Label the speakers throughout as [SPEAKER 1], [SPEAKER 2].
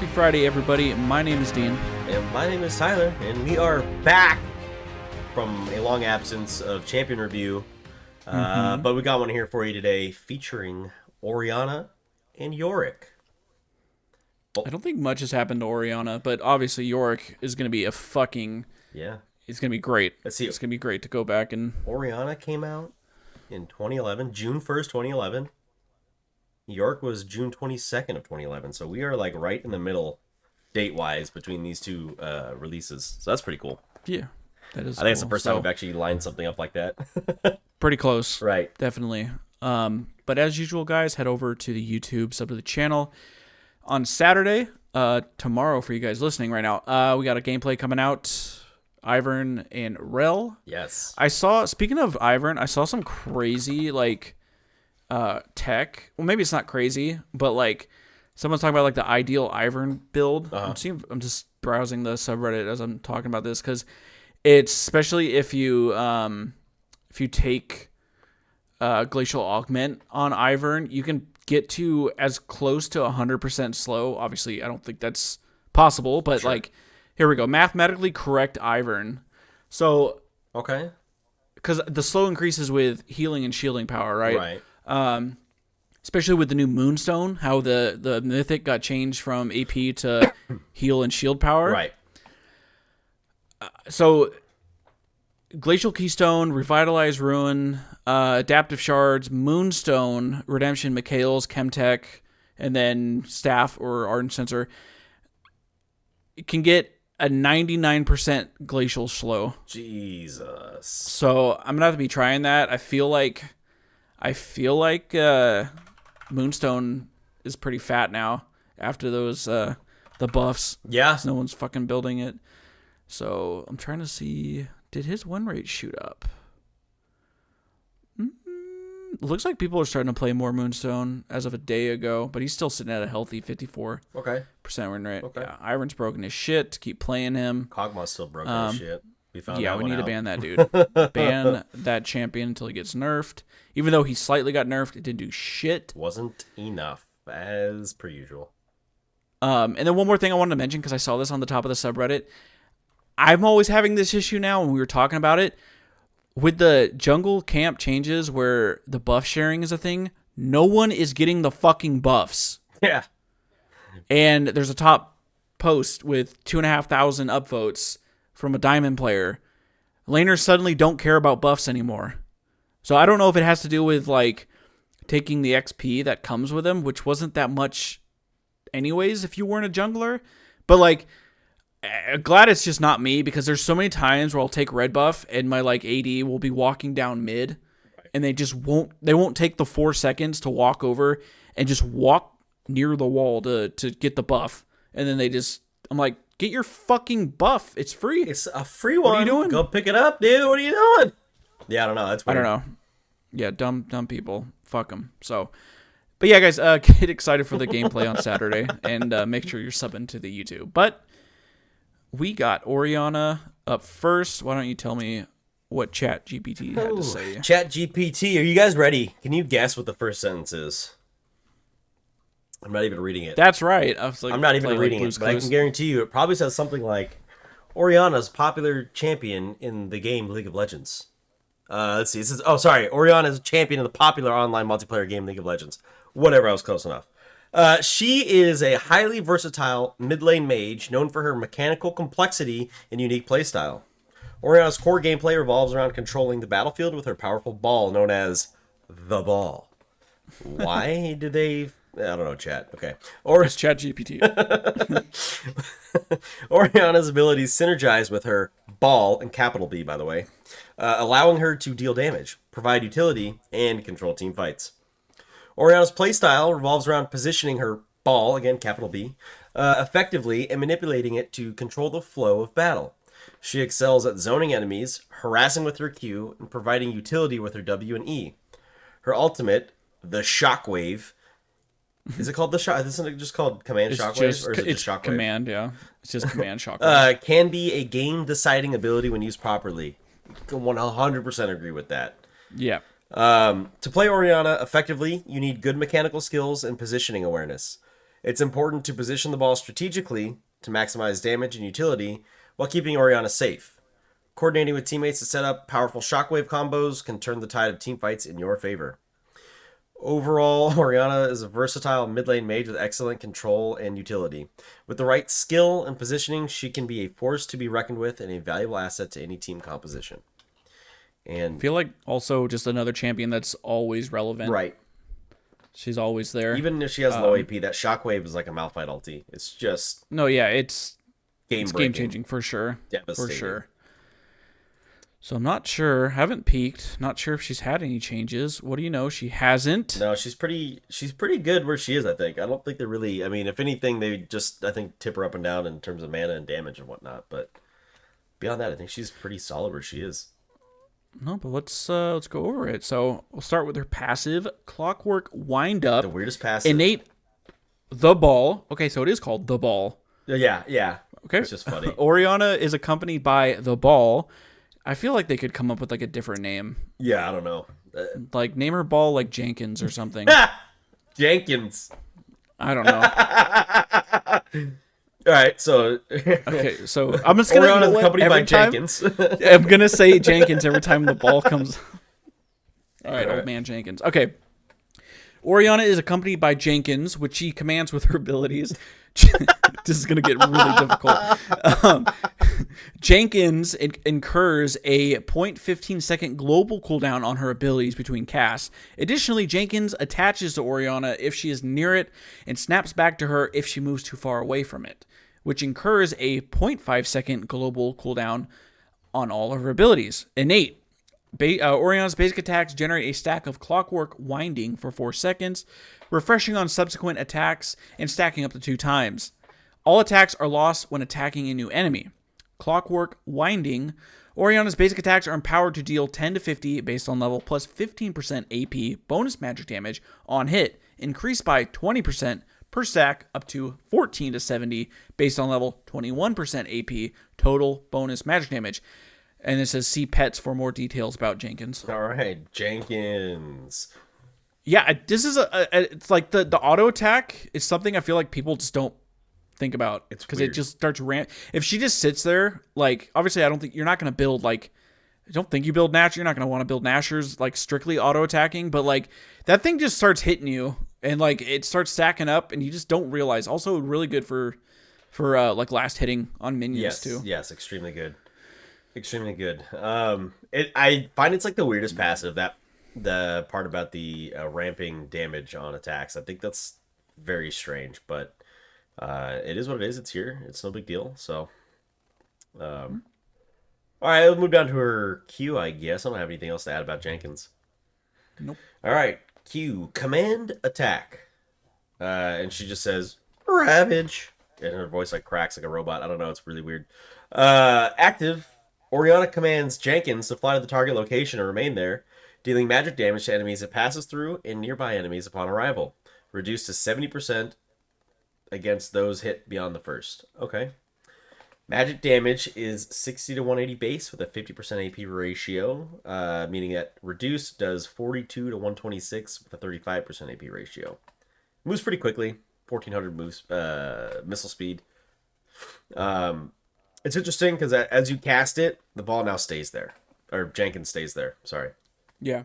[SPEAKER 1] Happy Friday, everybody. My name is Dean.
[SPEAKER 2] And my name is Tyler, and we are back from a long absence of Champion Review. But we got one here for you today featuring Orianna and Yorick.
[SPEAKER 1] I don't think much has happened to Orianna, but obviously Yorick is going to be a fucking...
[SPEAKER 2] Yeah.
[SPEAKER 1] It's going to be great.
[SPEAKER 2] Let's see.
[SPEAKER 1] It's going to be great to go back and...
[SPEAKER 2] Orianna came out in 2011, June 1st, 2011. Yorick was June 22nd of 2011, so we are like right in the middle date-wise between these two releases. So that's pretty cool.
[SPEAKER 1] Yeah, that is
[SPEAKER 2] I think it's the first time we've actually lined something up like that.
[SPEAKER 1] Pretty close.
[SPEAKER 2] Right.
[SPEAKER 1] Definitely. But as usual, guys, head over to the YouTube, sub to the channel. On Saturday, tomorrow for you guys listening right now, we got a gameplay coming out. Ivern and Rel.
[SPEAKER 2] Yes.
[SPEAKER 1] Speaking of Ivern, I saw some crazy, tech. Well, maybe it's not crazy, but someone's talking about the ideal Ivern build. I'm just browsing the subreddit as I'm talking about this because it's especially if you take glacial augment on Ivern, you can get to as close to 100% slow. Obviously, I don't think that's possible, but sure. Here we go. Mathematically correct Ivern. So
[SPEAKER 2] okay,
[SPEAKER 1] because the slow increases with healing and shielding power, right?
[SPEAKER 2] Right.
[SPEAKER 1] Especially with the new Moonstone, how the Mythic got changed from AP to heal and shield power.
[SPEAKER 2] Right.
[SPEAKER 1] So, Glacial Keystone, Revitalize Ruin, Adaptive Shards, Moonstone, Redemption, Mikhail's, Chemtech, and then Staff or Ardent Sensor, it can get a 99% glacial slow.
[SPEAKER 2] Jesus.
[SPEAKER 1] So, I'm going to have to be trying that. I feel like Moonstone is pretty fat now after those the buffs.
[SPEAKER 2] Yeah.
[SPEAKER 1] No one's fucking building it. So I'm trying to see, did his win rate shoot up? Looks like people are starting to play more Moonstone as of a day ago, but he's still sitting at a healthy 54% win rate. Okay. Yeah, Ivern's broken his shit to keep playing him.
[SPEAKER 2] Kog'Maw's still broken his shit. We
[SPEAKER 1] need to ban that dude. Ban that champion until he gets nerfed. Even though he slightly got nerfed, it didn't do shit.
[SPEAKER 2] Wasn't enough, as per usual.
[SPEAKER 1] And then one more thing I wanted to mention, because I saw this on the top of the subreddit. I'm always having this issue now when we were talking about it. With the jungle camp changes where the buff sharing is a thing, no one is getting the fucking buffs.
[SPEAKER 2] Yeah.
[SPEAKER 1] And there's a top post with 2,500 upvotes from a diamond player. Laners suddenly don't care about buffs anymore. So I don't know if it has to do with taking the XP that comes with them, which wasn't that much anyways if you weren't a jungler. But glad it's just not me, because there's so many times where I'll take red buff and my AD will be walking down mid, and they won't take the 4 seconds to walk over and just walk near the wall to get the buff. And then I'm like, get your fucking buff. It's free.
[SPEAKER 2] It's a free one.
[SPEAKER 1] What are you doing?
[SPEAKER 2] Go pick it up, dude. What are you doing? Yeah, I don't know. That's weird.
[SPEAKER 1] I don't know. Yeah, dumb people. Fuck them. So, but yeah, guys, get excited for the gameplay on Saturday, and make sure you're subbing to the YouTube. But we got Orianna up first. Why don't you tell me what ChatGPT had to say?
[SPEAKER 2] ChatGPT, are you guys ready? Can you guess what the first sentence is? I'm not even reading it.
[SPEAKER 1] That's right.
[SPEAKER 2] I'm not even reading it, but I can guarantee you it probably says something like, Orianna's popular champion in the game League of Legends. Let's see. It says, Orianna is a champion in the popular online multiplayer game League of Legends. Whatever, I was close enough. She is a highly versatile mid-lane mage known for her mechanical complexity and unique playstyle. Orianna's core gameplay revolves around controlling the battlefield with her powerful ball known as the ball. Why did they... I don't know, chat. Okay.
[SPEAKER 1] It's ChatGPT.
[SPEAKER 2] Orianna's abilities synergize with her ball, and capital B, by the way, allowing her to deal damage, provide utility, and control team fights. Orianna's playstyle revolves around positioning her ball, again, capital B, effectively and manipulating it to control the flow of battle. She excels at zoning enemies, harassing with her Q, and providing utility with her W and E. Her ultimate, the Shockwave... Is it called the shock? Isn't it just called Command Shockwave? Or is it just Shockwave?
[SPEAKER 1] Command, yeah. It's just Command Shockwave.
[SPEAKER 2] Can be a game-deciding ability when used properly. 100% agree with that.
[SPEAKER 1] Yeah.
[SPEAKER 2] To play Orianna effectively, you need good mechanical skills and positioning awareness. It's important to position the ball strategically to maximize damage and utility while keeping Orianna safe. Coordinating with teammates to set up powerful shockwave combos can turn the tide of teamfights in your favor. Overall, Orianna is a versatile mid-lane mage with excellent control and utility. With the right skill and positioning, she can be a force to be reckoned with and a valuable asset to any team composition. And
[SPEAKER 1] I feel like also just another champion that's always relevant.
[SPEAKER 2] Right.
[SPEAKER 1] She's always there.
[SPEAKER 2] Even if she has low AP, that shockwave is like a Malphite ulti. It's just
[SPEAKER 1] it's
[SPEAKER 2] game
[SPEAKER 1] changing for sure.
[SPEAKER 2] Devastating.
[SPEAKER 1] For sure. So I'm not sure. Haven't peeked. Not sure if she's had any changes. What do you know? She hasn't.
[SPEAKER 2] No, she's pretty good where she is, I think. I don't think they're really, I mean, if anything, they just, I think, tip her up and down in terms of mana and damage and whatnot. But beyond that, I think she's pretty solid where she is.
[SPEAKER 1] No, but let's go over it. So we'll start with her passive, Clockwork Wind Up.
[SPEAKER 2] The weirdest passive.
[SPEAKER 1] Innate the Ball. Okay, so it is called the Ball.
[SPEAKER 2] Yeah.
[SPEAKER 1] Okay.
[SPEAKER 2] It's just funny.
[SPEAKER 1] Orianna is accompanied by the Ball. I feel like they could come up with like a different name.
[SPEAKER 2] Yeah, I don't know.
[SPEAKER 1] Like name her ball like Jenkins or something.
[SPEAKER 2] Jenkins.
[SPEAKER 1] I don't know.
[SPEAKER 2] All right, so
[SPEAKER 1] okay, so I'm just gonna
[SPEAKER 2] Orianna's accompanied by Jenkins.
[SPEAKER 1] I'm gonna say Jenkins every time the ball comes. All right, old man Jenkins. Okay. Orianna is accompanied by Jenkins, which she commands with her abilities. This is going to get really difficult. Jenkins incurs a 0.15 second global cooldown on her abilities between casts. Additionally, Jenkins attaches to Orianna if she is near it and snaps back to her if she moves too far away from it, which incurs a 0.5 second global cooldown on all of her abilities. Innate. Orianna's basic attacks generate a stack of Clockwork Winding for 4 seconds, refreshing on subsequent attacks and stacking up to 2 times. All attacks are lost when attacking a new enemy. Clockwork Winding. Orianna's basic attacks are empowered to deal 10 to 50 based on level plus 15% AP bonus magic damage on hit, increased by 20% per stack up to 14 to 70 based on level 21% AP total bonus magic damage. And it says see pets for more details about Jenkins.
[SPEAKER 2] All right, Jenkins.
[SPEAKER 1] Yeah, this is it's like the auto attack is something I feel like people just don't think about. It's because it just starts if she just sits there, like obviously I don't think you're not going to build like I don't think you build Nash. You're not going to want to build Nashers like strictly auto attacking, but like that thing just starts hitting you and like it starts stacking up and you just don't realize. Also really good for like last hitting on minions too.
[SPEAKER 2] Yes, extremely good. Extremely good. I find it's like the weirdest passive, that the part about the ramping damage on attacks. I think that's very strange, but it is what it is. It's here. It's no big deal. So, all right, we'll move down to her Q, I guess. I don't have anything else to add about Jenkins.
[SPEAKER 1] Nope.
[SPEAKER 2] All right, Q, command attack. And she just says, Ravage. And her voice like cracks like a robot. I don't know. It's really weird. Active. Orianna commands Jenkins to fly to the target location and remain there, dealing magic damage to enemies it passes through and nearby enemies upon arrival. Reduced to 70% against those hit beyond the first. Okay. Magic damage is 60 to 180 base with a 50% AP ratio, meaning that reduced does 42 to 126 with a 35% AP ratio. Moves pretty quickly, 1400 moves, missile speed. It's interesting because as you cast it, the ball now stays there. Or Jenkins stays there. Sorry.
[SPEAKER 1] Yeah.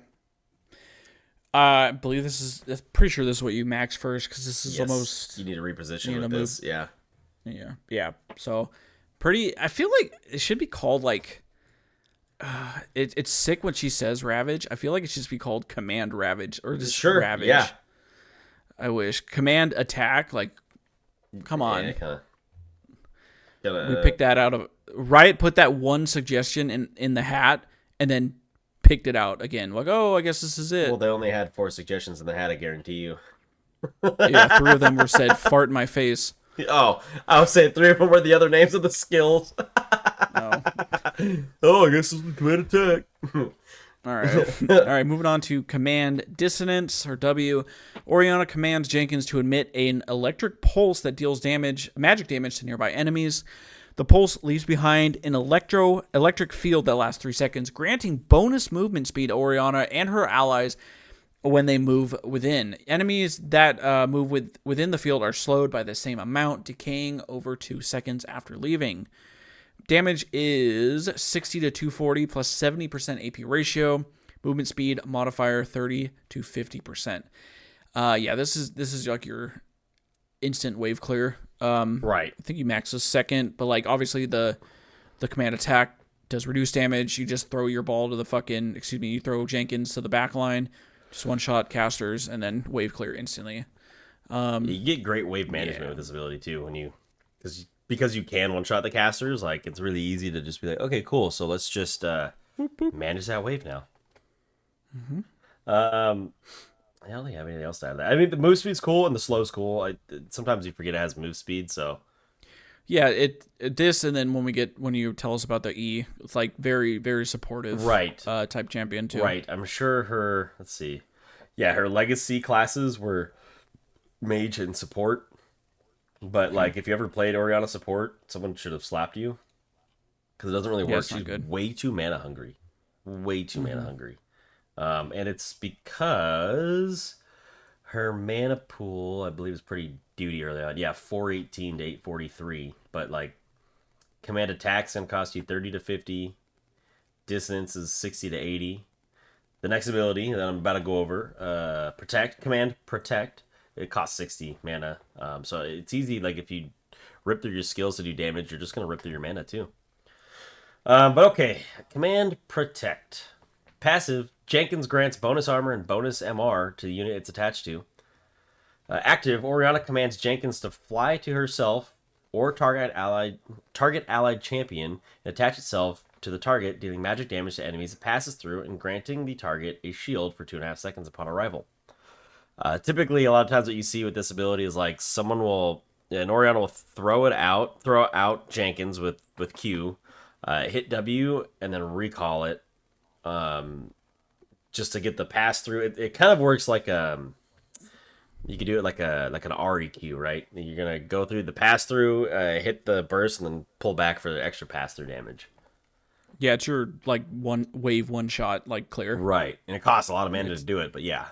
[SPEAKER 1] I believe I'm pretty sure this is what you max first because this is almost...
[SPEAKER 2] You need to reposition with this. Yeah.
[SPEAKER 1] Yeah. So, I feel like it should be called like... it's sick when she says Ravage. I feel like it should just be called Command Ravage or just Ravage.
[SPEAKER 2] Yeah.
[SPEAKER 1] I wish. Command Attack, like, come on.
[SPEAKER 2] Yeah,
[SPEAKER 1] we picked that out of Riot. Put that one suggestion in the hat, and then picked it out again. Like, oh, I guess this is it.
[SPEAKER 2] Well, they only had 4 suggestions in the hat. I guarantee you.
[SPEAKER 1] Yeah, 3 of them were said "fart in my face."
[SPEAKER 2] Oh, I was saying 3 of them were the other names of the skills.
[SPEAKER 1] No.
[SPEAKER 2] Oh, I guess this is command attack.
[SPEAKER 1] All right. Moving on to Command Dissonance, or W. Orianna commands Jenkins to emit an electric pulse that deals magic damage to nearby enemies. The pulse leaves behind an electric field that lasts 3 seconds, granting bonus movement speed to Orianna and her allies when they move within. Enemies that move within the field are slowed by the same amount, decaying over 2 seconds after leaving. Damage is 60 to 240 plus 70% AP ratio. Movement speed modifier 30 to 50%. This is like your instant wave clear.
[SPEAKER 2] Right.
[SPEAKER 1] I think you max a second, but like obviously the command attack does reduce damage. You just throw your ball to you throw Jenkins to the back line, just one shot casters, and then wave clear instantly.
[SPEAKER 2] You get great wave management with this ability too because you can one shot the casters. Like it's really easy to just be like, okay, cool. So let's just manage that wave now.
[SPEAKER 1] Mm-hmm.
[SPEAKER 2] I don't think I have anything else to add. I mean, the move speed's cool and the slow's cool. Sometimes you forget it has move speed, so.
[SPEAKER 1] Yeah, this and then when you tell us about the E, it's like very very supportive,
[SPEAKER 2] right?
[SPEAKER 1] Type champion too.
[SPEAKER 2] Right, I'm sure her. Let's see, yeah, her legacy classes were mage and support, but like if you ever played Orianna support, someone should have slapped you because it doesn't really work. She's
[SPEAKER 1] good.
[SPEAKER 2] Way too mana hungry, mana hungry. And it's because her mana pool, I believe, is pretty duty early on. Yeah, 418 to 843. But like, command attack's gonna cost you 30 to 50. Dissonance is 60 to 80. The next ability that I'm about to go over, command protect. It costs 60 mana. So it's easy. Like if you rip through your skills to do damage, you're just gonna rip through your mana too. But okay, command protect. Passive, Jenkins grants bonus armor and bonus MR to the unit it's attached to. Active, Orianna commands Jenkins to fly to herself or target allied champion and attach itself to the target, dealing magic damage to enemies it passes through and granting the target a shield for 2.5 seconds upon arrival. Typically, a lot of times what you see with this ability is like Orianna will throw out Jenkins with Q, hit W, and then recall it. Just to get the pass through. It kind of works like you could do it like an REQ, right? You're gonna go through the pass through, hit the burst, and then pull back for the extra pass through damage.
[SPEAKER 1] Yeah, it's your like one shot like clear.
[SPEAKER 2] Right, and it costs a lot of mana to do it, but yeah.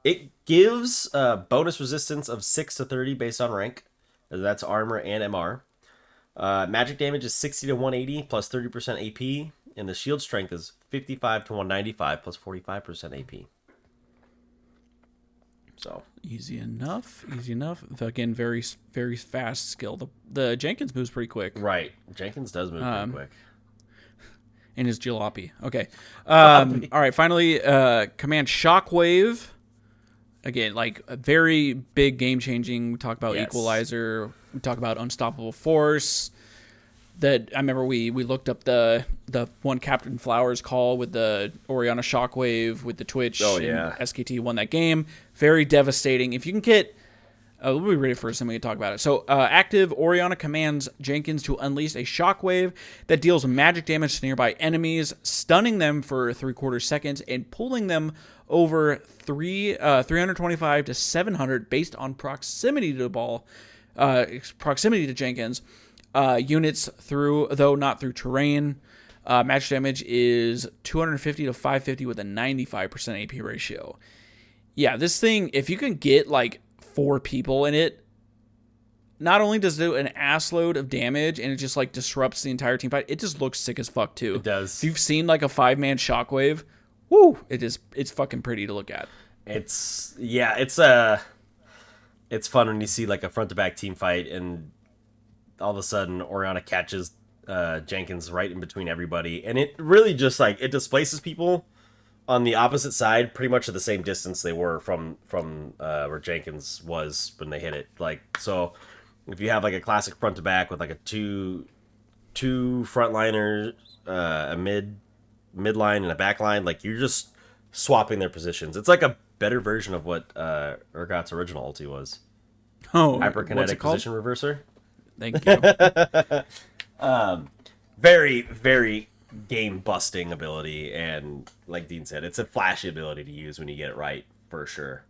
[SPEAKER 2] It gives bonus resistance of 6 to 30 based on rank. That's armor and MR. Magic damage is 60 to 180 plus 30% AP. And the shield strength is 55 to 195 plus 45% AP. So
[SPEAKER 1] easy enough. Again, very very fast skill. The Jenkins moves pretty quick.
[SPEAKER 2] Right, Jenkins does move pretty quick.
[SPEAKER 1] And his jalopy. Okay. All right. Finally, command Shockwave. Again, like a very big game changing. We talk about Equalizer. We talk about Unstoppable Force. That I remember we looked up the one Captain Flowers call with the Orianna Shockwave with the Twitch.
[SPEAKER 2] Oh yeah,
[SPEAKER 1] and SKT won that game. Very devastating. If you can get, we'll be ready first, and we can talk about it. So active, Orianna commands Jenkins to unleash a Shockwave that deals magic damage to nearby enemies, stunning them for 3/4 seconds and pulling them over 325 to 700 based on proximity to the ball, proximity to Jenkins. Units through, though not through terrain. Match damage is 250 to 550 with a 95% AP ratio. Yeah, this thing, if you can get like 4 people in it, not only does it do an ass load of damage and it just like disrupts the entire team fight, it just looks sick as fuck too.
[SPEAKER 2] It does.
[SPEAKER 1] If you've seen like a 5-man Shockwave, woo, it's fucking pretty to look at.
[SPEAKER 2] It's fun when you see like a front to back team fight and all of a sudden Orianna catches Jenkins right in between everybody, and it really just like it displaces people on the opposite side pretty much at the same distance they were from where Jenkins was when they hit it. Like, so if you have like a classic front to back with like a two frontliners, a midline and a back line, like you're just swapping their positions. It's like a better version of what Urgot's original ulti was.
[SPEAKER 1] Oh,
[SPEAKER 2] hyperkinetic position reverser.
[SPEAKER 1] Thank you.
[SPEAKER 2] Very, very game busting ability, and like Dean said, it's a flashy ability to use when you get it right, for sure.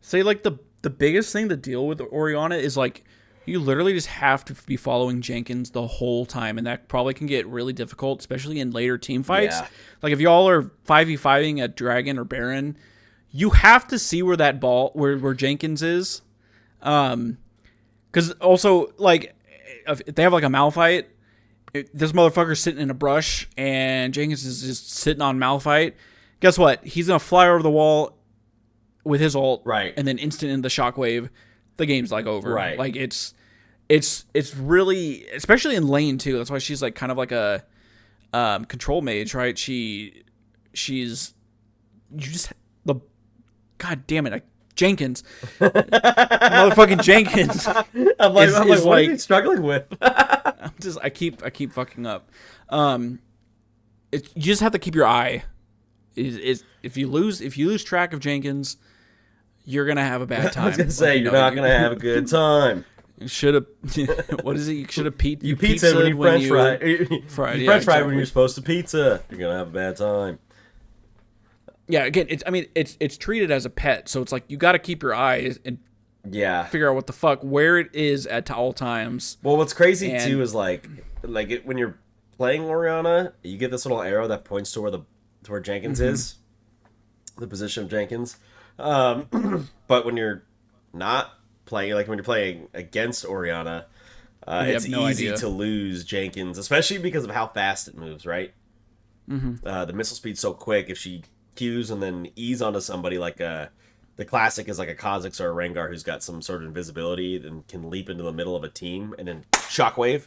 [SPEAKER 1] Say like the biggest thing to deal with Orianna is like You literally just have to be following Jenkins the whole time, and that probably can get really difficult, especially in later team fights.
[SPEAKER 2] Yeah.
[SPEAKER 1] Like if y'all are 5v5ing at Dragon or Baron, you have to see where that ball, where Jenkins is. Because also, like, if they have like a Malphite, this motherfucker's sitting in a brush, and Jenkins is just sitting on Malphite. Guess what? He's gonna fly over the wall with his ult,
[SPEAKER 2] Right.
[SPEAKER 1] and then instant in the shockwave. The game's like over.
[SPEAKER 2] Right.
[SPEAKER 1] Like it's really, especially in lane too. That's why she's like kind of like a control mage, right? You just the god damn it, Jenkins, motherfucking Jenkins.
[SPEAKER 2] I'm like, what are you struggling with?
[SPEAKER 1] I keep fucking up. You just have to keep your eye. If you lose track of Jenkins, you're gonna have a bad time.
[SPEAKER 2] I was gonna say you're not gonna have a good time.
[SPEAKER 1] Should have. What is it? You should have
[SPEAKER 2] you pizza when you French fry. You
[SPEAKER 1] French
[SPEAKER 2] fry
[SPEAKER 1] exactly.
[SPEAKER 2] when you're supposed to pizza. You're gonna have a bad time.
[SPEAKER 1] Yeah. Again, it's treated as a pet, so it's like you got to keep your eyes and figure out what the fuck where it is at all times.
[SPEAKER 2] Well, what's crazy too is like when you're playing Orianna, you get this little arrow that points to where Jenkins is, the position of Jenkins. But when you're not playing, like when you're playing against Orianna, it's easy to lose Jenkins, especially because of how fast it moves, right? The missile speed's so quick. If she Qs and then E's onto somebody, like the classic is like a Kha'Zix or a Rengar who's got some sort of invisibility and can leap into the middle of a team and then shockwave.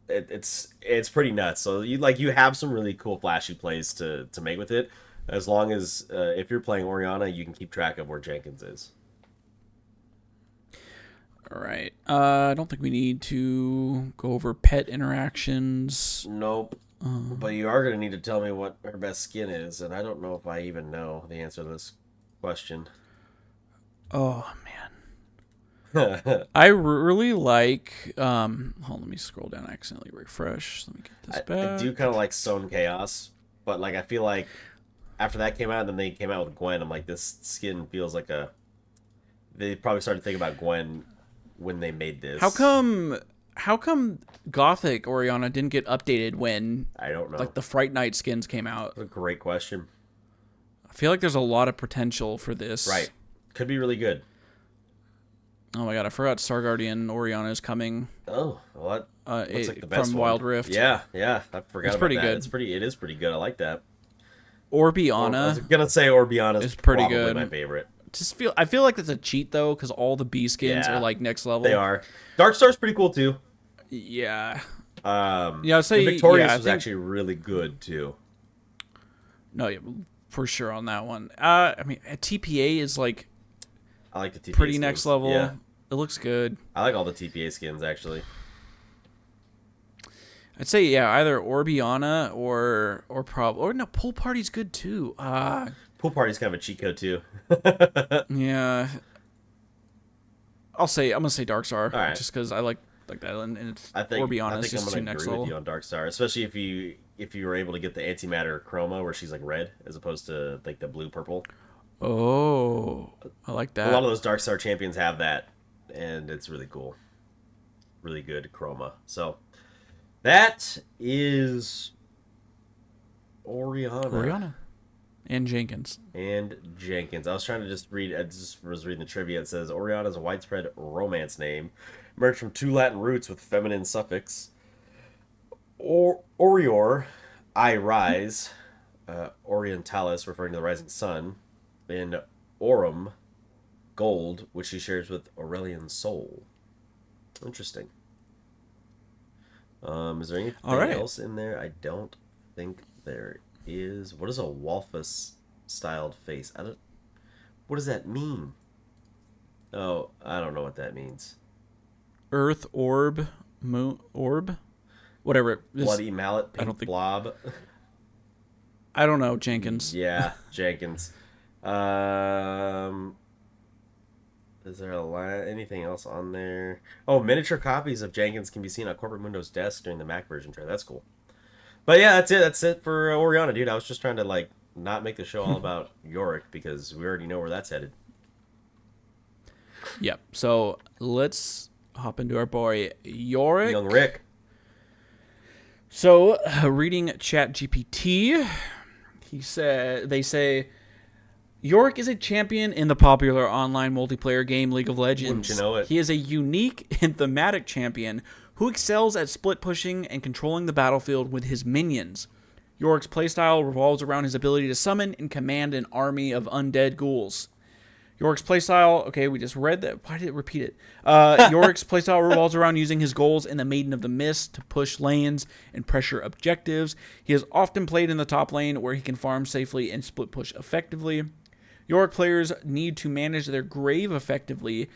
[SPEAKER 2] It's pretty nuts. So you have some really cool flashy plays to make with it. As long as if you're playing Orianna, you can keep track of where Jenkins is.
[SPEAKER 1] All right. I don't think we need to go over pet interactions.
[SPEAKER 2] Nope. But you are going to need to tell me what her best skin is, and I don't know if I even know the answer to this question.
[SPEAKER 1] Oh, man. I really like... hold on, let me scroll down. I accidentally refresh. Let me get this back.
[SPEAKER 2] I do kind of like Sown Chaos, but like I feel like after that came out, and then they came out with Gwen, I'm like, this skin feels like they probably started thinking about Gwen when they made this.
[SPEAKER 1] How come Gothic Orianna didn't get updated when
[SPEAKER 2] I don't know,
[SPEAKER 1] like the Fright Night skins came out?
[SPEAKER 2] That's a great question.
[SPEAKER 1] I feel like there's a lot of potential for this.
[SPEAKER 2] Right. Could be really good.
[SPEAKER 1] Oh my god, I forgot Star Guardian Orianna is coming.
[SPEAKER 2] Oh, what? Looks like the best
[SPEAKER 1] from
[SPEAKER 2] one.
[SPEAKER 1] Wild Rift.
[SPEAKER 2] Yeah, I forgot
[SPEAKER 1] it's
[SPEAKER 2] about
[SPEAKER 1] pretty
[SPEAKER 2] that.
[SPEAKER 1] good.
[SPEAKER 2] It is pretty good. I like that.
[SPEAKER 1] Orianna.
[SPEAKER 2] I was gonna say Orianna is
[SPEAKER 1] pretty
[SPEAKER 2] probably
[SPEAKER 1] good.
[SPEAKER 2] my favorite.
[SPEAKER 1] I feel like it's a cheat though, because all the B skins are like next level.
[SPEAKER 2] They are. Darkstar's pretty cool too.
[SPEAKER 1] Yeah.
[SPEAKER 2] I'd say Victorious was actually really good too.
[SPEAKER 1] No, yeah, for sure on that one. I mean, TPA is like.
[SPEAKER 2] I like the TPA
[SPEAKER 1] pretty
[SPEAKER 2] skins.
[SPEAKER 1] next level.
[SPEAKER 2] Yeah.
[SPEAKER 1] It looks good.
[SPEAKER 2] I like all the TPA skins actually.
[SPEAKER 1] I'd say either Orianna or no, Pool Party's good too.
[SPEAKER 2] Pool Party's kind of a cheat code too.
[SPEAKER 1] Yeah. I'm gonna say Darkstar,
[SPEAKER 2] right.
[SPEAKER 1] just because I like that, and it's
[SPEAKER 2] I think
[SPEAKER 1] Orianna's just too next level.
[SPEAKER 2] With you on Darkstar, especially if you were able to get the antimatter chroma where she's like red as opposed to like the blue purple.
[SPEAKER 1] Oh, I like that.
[SPEAKER 2] A lot of those Darkstar champions have that, and it's really cool. Really good chroma. So that is Orianna.
[SPEAKER 1] And Jenkins.
[SPEAKER 2] I was trying to just read. I just was reading the trivia. It says Orianna is a widespread romance name, emerged from two Latin roots with feminine suffix. Orior, I rise, Orientalis, referring to the rising sun, and Aurum, gold, which she shares with Aurelian soul. Interesting. Is there anything else in there? I don't think there is. What is a Walfus styled face? What does that mean? Oh, I don't know what that means.
[SPEAKER 1] Earth orb, moon orb, whatever.
[SPEAKER 2] Bloody mallet, pink blob.
[SPEAKER 1] I don't know, Jenkins.
[SPEAKER 2] Yeah, Jenkins. Is there anything else on there? Oh, miniature copies of Jenkins can be seen on Corporate Mundo's desk during the Mac version trailer. That's cool. But yeah, that's it. That's it for Orianna, dude. I was just trying to not make the show all about Yorick because we already know where that's headed.
[SPEAKER 1] Yep. So let's hop into our boy Yorick.
[SPEAKER 2] Young Rick.
[SPEAKER 1] So reading ChatGPT, they say Yorick is a champion in the popular online multiplayer game League of Legends.
[SPEAKER 2] Wouldn't you know it?
[SPEAKER 1] He is a unique and thematic champion who excels at split pushing and controlling the battlefield with his minions. Yorick's playstyle revolves around his ability to summon and command an army of undead ghouls. Yorick's playstyle, okay, we just read that. Why did it repeat it? Yorick's playstyle revolves around using his goals in the Maiden of the Mist to push lanes and pressure objectives. He is often played in the top lane where he can farm safely and split push effectively. Yorick players need to manage their graves effectively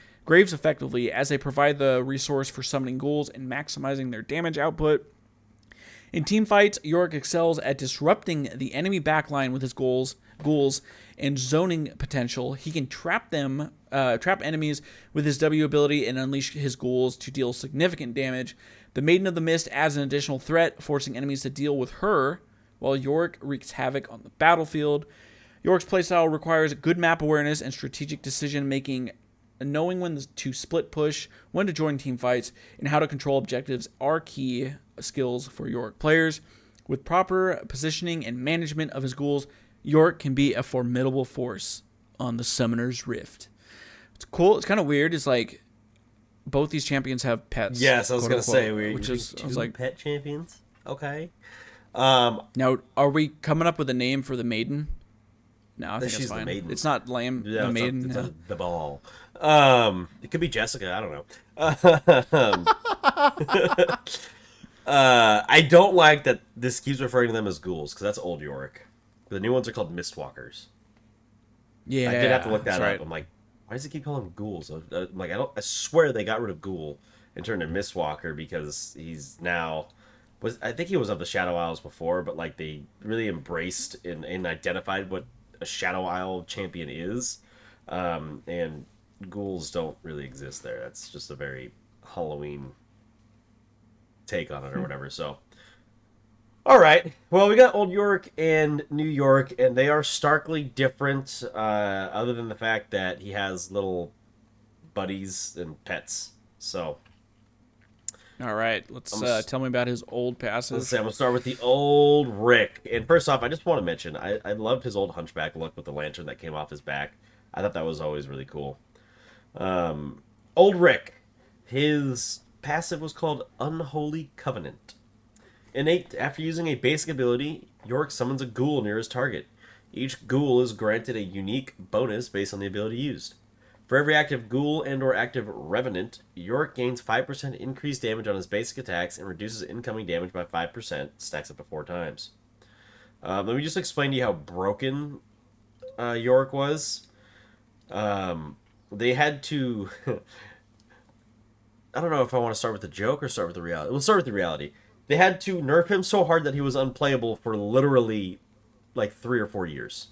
[SPEAKER 1] as they provide the resource for summoning ghouls and maximizing their damage output. In team fights, Yorick excels at disrupting the enemy backline with his ghouls and zoning potential. He can trap enemies with his W ability and unleash his ghouls to deal significant damage. The Maiden of the Mist adds an additional threat, forcing enemies to deal with her, while Yorick wreaks havoc on the battlefield. Yorick's playstyle requires good map awareness and strategic decision-making. Knowing when to split push, when to join team fights, and how to control objectives are key skills for Yorick players. With proper positioning and management of his ghouls, Yorick can be a formidable force on the Summoner's Rift. It's cool. It's kind of weird. It's like both these champions have pets.
[SPEAKER 2] Yes, I was going to say,
[SPEAKER 1] I was like,
[SPEAKER 2] pet champions? Okay.
[SPEAKER 1] Now, are we coming up with a name for the Maiden? No, I think
[SPEAKER 2] she's
[SPEAKER 1] it's fine.
[SPEAKER 2] the Maiden.
[SPEAKER 1] It's not lame.
[SPEAKER 2] Yeah,
[SPEAKER 1] the Maiden.
[SPEAKER 2] It's the ball. It could be Jessica. I don't know. I don't like that this keeps referring to them as ghouls, because that's old Yorick. The new ones are called Mistwalkers.
[SPEAKER 1] Yeah,
[SPEAKER 2] I did have to look that up.
[SPEAKER 1] right.
[SPEAKER 2] I'm like, why does it keep calling them ghouls? I'm like, I swear they got rid of ghoul and turned to Mistwalker because he's now I think he was of the Shadow Isles before, but like they really embraced and identified what a Shadow Isle champion is, and ghouls don't really exist there. That's just a very Halloween take on it or whatever. So, all right. Well, we got Old Yorick and New York, and they are starkly different, other than the fact that he has little buddies and pets. So,
[SPEAKER 1] all right. Let's tell me about his old passive.
[SPEAKER 2] let's see. I'm gonna start with the old Rick. And first off, I just want to mention I loved his old hunchback look with the lantern that came off his back. I thought that was always really cool. Old Rick, his passive was called Unholy Covenant. Innate, after using a basic ability, Yorick summons a ghoul near his target. Each ghoul is granted a unique bonus based on the ability used. For every active ghoul and or active revenant, Yorick gains 5% increased damage on his basic attacks and reduces incoming damage by 5%, stacks up to 4 times. Let me just explain to you how broken Yorick was. They had to... I don't know if I want to start with the joke or start with the reality. We'll start with the reality. They had to nerf him so hard that he was unplayable for literally like 3 or 4 years.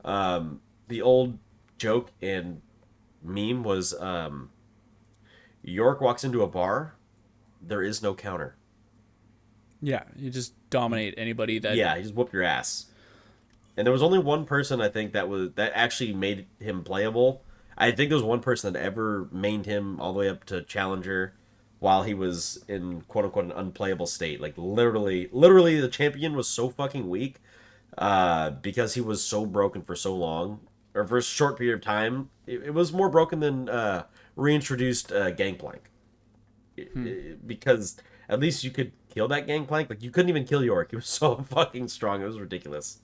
[SPEAKER 2] The old joke and meme was Yorick walks into a bar, there is no counter.
[SPEAKER 1] Yeah, you just dominate anybody that...
[SPEAKER 2] Yeah, you just whoop your ass. And there was only one person, I think, that actually made him playable. I think there was one person that ever mained him all the way up to Challenger while he was in quote-unquote an unplayable state. Like, literally, the champion was so fucking weak because he was so broken for so long, or for a short period of time. It was more broken than reintroduced Gangplank. Because at least you could kill that Gangplank. Like, you couldn't even kill Yorick. He was so fucking strong. It was ridiculous.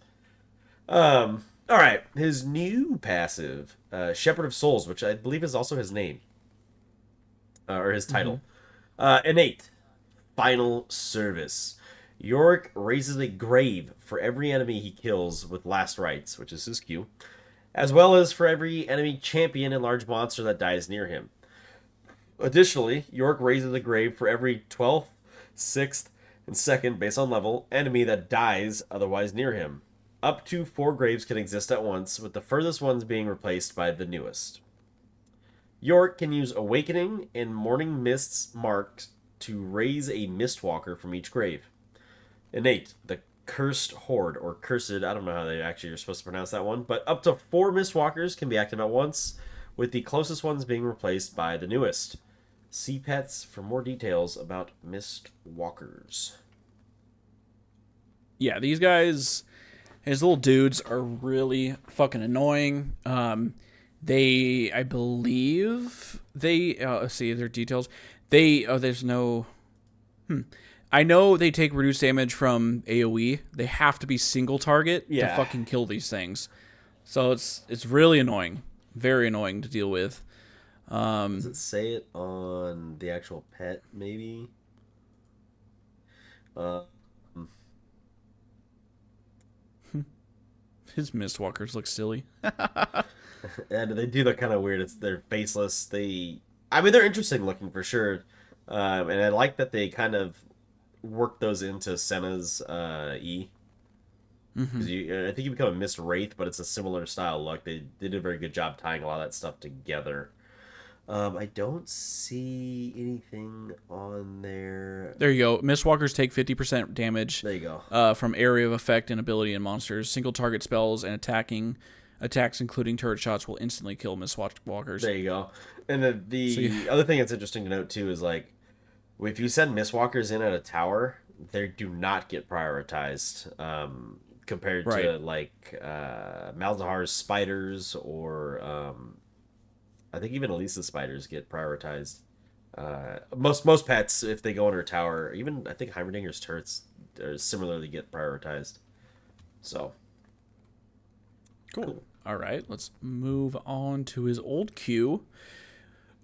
[SPEAKER 2] All right, his new passive, Shepherd of Souls, which I believe is also his name, or his title. Innate, Final Service. Yorick raises a grave for every enemy he kills with Last Rites, which is his Q, as well as for every enemy champion and large monster that dies near him. Additionally, Yorick raises a grave for every 12th, 6th, and 2nd, based on level, enemy that dies otherwise near him. Up to 4 graves can exist at once, with the furthest ones being replaced by the newest. Yorick can use Awakening and Morning Mist's marks to raise a Mistwalker from each grave. Innate, the Cursed Horde, or Cursed, I don't know how they actually are supposed to pronounce that one, but up to 4 Mistwalkers can be active at once, with the closest ones being replaced by the newest. See pets for more details about mist walkers.
[SPEAKER 1] Yeah, these guys, his little dudes, are really fucking annoying. I believe they. Let's see their details. There's no. I know they take reduced damage from AOE. They have to be single target to fucking kill these things. So it's really annoying, very annoying to deal with.
[SPEAKER 2] Does it say it on the actual pet? Maybe.
[SPEAKER 1] His Mistwalkers look silly.
[SPEAKER 2] And they do look kind of weird. They're faceless. I mean, they're interesting looking for sure. And I like that they kind of work those into Senna's E. Because I think you become a Mist Wraith, but it's a similar style look. They did a very good job tying a lot of that stuff together. I don't see anything on there.
[SPEAKER 1] There you go. Mistwalkers take 50% damage.
[SPEAKER 2] There you go.
[SPEAKER 1] From area of effect and ability and monsters. Single target spells and attacks, including turret shots, will instantly kill Mistwalkers.
[SPEAKER 2] There you go. And the other thing that's interesting to note too is like, if you send Mistwalkers in at a tower, they do not get prioritized compared to like Malzahar's spiders or I think even Elisa's spiders get prioritized. Most pets, if they go under a tower, even I think Heimerdinger's turrets similarly get prioritized. So
[SPEAKER 1] cool. All right, let's move on to his old queue.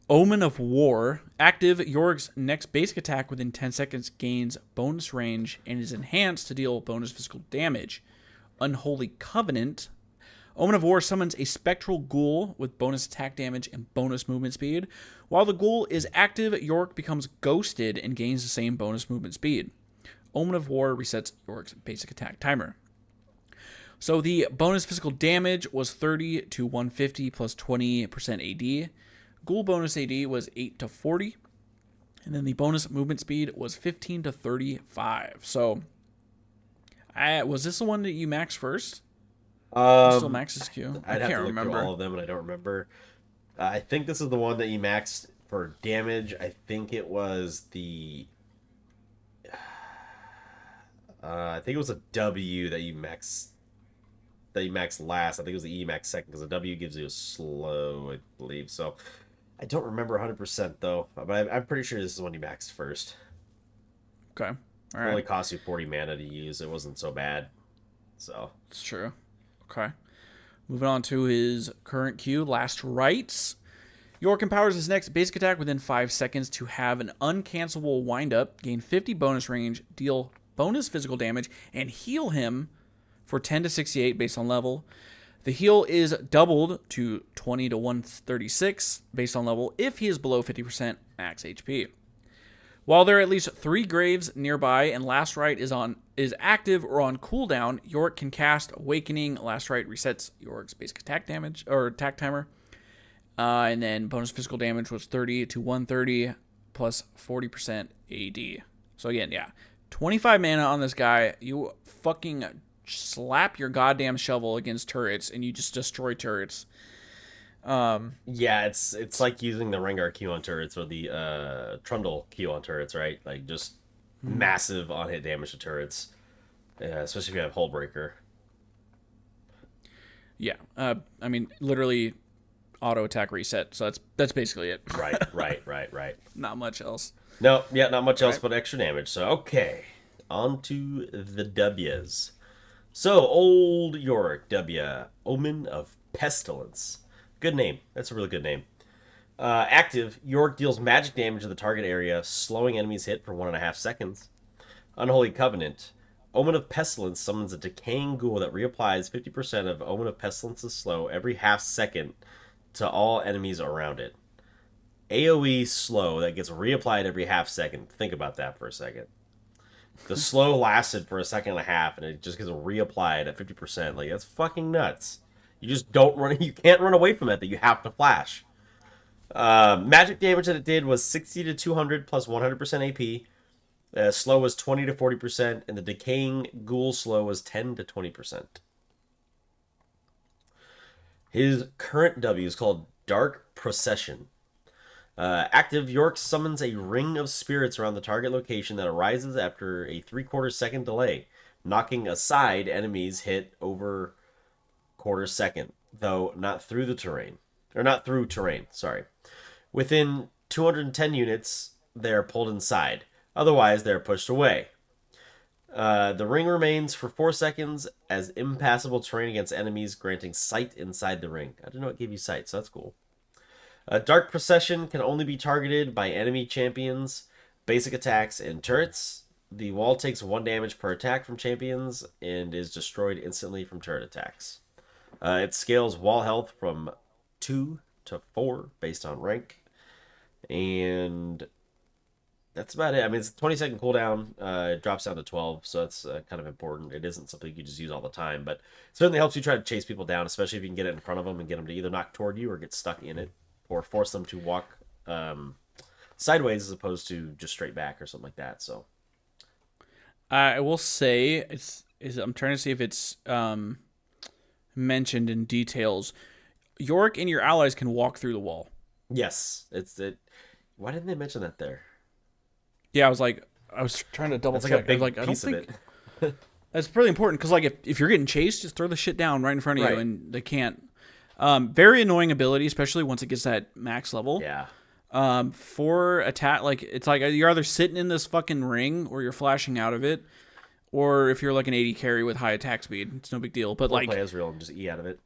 [SPEAKER 1] Omen of War. Active, Yorick's next basic attack within 10 seconds gains bonus range and is enhanced to deal bonus physical damage. Unholy Covenant. Omen of War summons a spectral ghoul with bonus attack damage and bonus movement speed. While the ghoul is active, Yorick becomes ghosted and gains the same bonus movement speed. Omen of War resets Yorick's basic attack timer. So the bonus physical damage was 30 to 150 plus 20% AD. Ghoul bonus AD was 8 to 40. And then the bonus movement speed was 15 to 35. So, was this the one that you maxed first? Still maxes Q.
[SPEAKER 2] I can't remember all of them, and I don't remember. I think this is the one that you maxed for damage. I think it was the. I think it was a W that you maxed. That you maxed last. I think it was the E max second because the W gives you a slow, I believe. So I don't remember 100% though, but I'm pretty sure this is the one you maxed first.
[SPEAKER 1] Okay. All right.
[SPEAKER 2] It only cost you 40 mana to use. It wasn't so bad. So
[SPEAKER 1] it's true. Okay. Moving on to his current queue, Last Rites. Yorick empowers his next basic attack within 5 seconds to have an uncancelable windup, gain 50 bonus range, deal bonus physical damage, and heal him for 10 to 68 based on level. The heal is doubled to 20 to 136 based on level if he is below 50% max HP. While there are at least 3 graves nearby and Last Rite is active or on cooldown, Yorick can cast Awakening. Last Rite resets Yorick's basic attack damage or attack timer. And then bonus physical damage was 30 to 130 plus 40% AD. So again, 25 mana on this guy. You fucking slap your goddamn shovel against turrets and you just destroy turrets.
[SPEAKER 2] It's like using the Rengar Q on turrets or the Trundle Q on turrets, right? Like just massive on hit damage to turrets, especially if you have Hullbreaker.
[SPEAKER 1] Yeah, I mean literally auto attack reset. So that's basically it.
[SPEAKER 2] Right.
[SPEAKER 1] Not much else.
[SPEAKER 2] No, not much else but extra damage. So okay, on to the W's. So old Yorick W, Omen of Pestilence. Good name. That's a really good name. Active, Yorick deals magic damage to the target area, slowing enemies hit for 1.5 seconds. Unholy Covenant. Omen of Pestilence summons a decaying ghoul that reapplies 50% of Omen of Pestilence's slow every half second to all enemies around it. AoE slow that gets reapplied every half second. Think about that for a second. The slow lasted for 1.5 seconds, and it just gets reapplied at 50%. Like, that's fucking nuts. You just don't run. You can't run away from it. That you have to flash. Magic damage that it did was 60 to 200 plus 100% AP. Slow was 20 to 40%, and the decaying ghoul slow was 10 to 20%. His current W is called Dark Procession. Active Yorick summons a ring of spirits around the target location that arises after a 3/4 second delay, knocking aside enemies hit over quarter second, though not through the terrain. Or not through terrain, sorry. Within 210 units, they are pulled inside. Otherwise, they are pushed away. The ring remains for 4 seconds as impassable terrain against enemies, granting sight inside the ring. I didn't know it gave you sight, so that's cool. Dark Procession can only be targeted by enemy champions, basic attacks, and turrets. The wall takes 1 damage per attack from champions and is destroyed instantly from turret attacks. It scales wall health from 2 to 4 based on rank. And that's about it. I mean, it's a 20-second cooldown. It drops down to 12, so that's kind of important. It isn't something you just use all the time, but it certainly helps you try to chase people down, especially if you can get it in front of them and get them to either knock toward you or get stuck in it, or force them to walk sideways as opposed to just straight back or something like that. So
[SPEAKER 1] I will say I'm trying to see if it's mentioned in details. Yorick and your allies can walk through the wall.
[SPEAKER 2] Yes, Why didn't they mention that there?
[SPEAKER 1] Yeah, I was trying to double check.
[SPEAKER 2] Like a big
[SPEAKER 1] I don't
[SPEAKER 2] piece
[SPEAKER 1] think
[SPEAKER 2] of it.
[SPEAKER 1] that's really important because if you're getting chased, just throw the shit down right in front of you,
[SPEAKER 2] Right.
[SPEAKER 1] and they can't. Very annoying ability, especially once it gets that max level.
[SPEAKER 2] Yeah.
[SPEAKER 1] For attack, it's like you're either sitting in this fucking ring or you're flashing out of it, or if you're like an 80 carry with high attack speed, it's no big deal. But
[SPEAKER 2] Play Ezreal and just E out of it.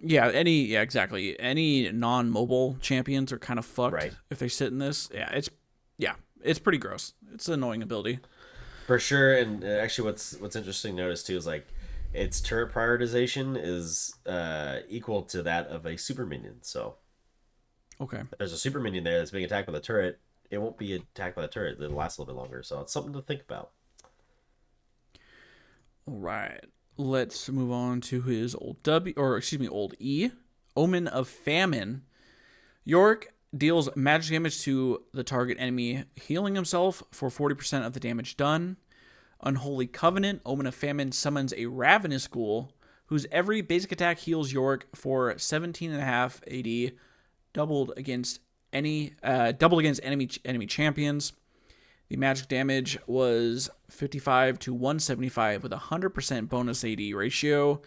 [SPEAKER 1] yeah, exactly. Any non-mobile champions are kind of fucked
[SPEAKER 2] Right.
[SPEAKER 1] if they sit in this. It's pretty gross. It's an annoying ability.
[SPEAKER 2] For sure, and actually what's interesting to notice too is like its turret prioritization is equal to that of a super minion. So
[SPEAKER 1] Okay.
[SPEAKER 2] if there's a super minion there that's being attacked by the turret, it won't be attacked by the turret. It'll last a little bit longer. So it's something to think about.
[SPEAKER 1] All right. Let's move on to his old E. Omen of Famine. Yorick deals magic damage to the target enemy, healing himself for 40% of the damage done. Unholy Covenant. Omen of Famine summons a Ravenous Ghoul, whose every basic attack heals Yorick for 17.5 AD, doubled against enemy champions. The magic damage was 55 to 175 with a 100% bonus AD ratio,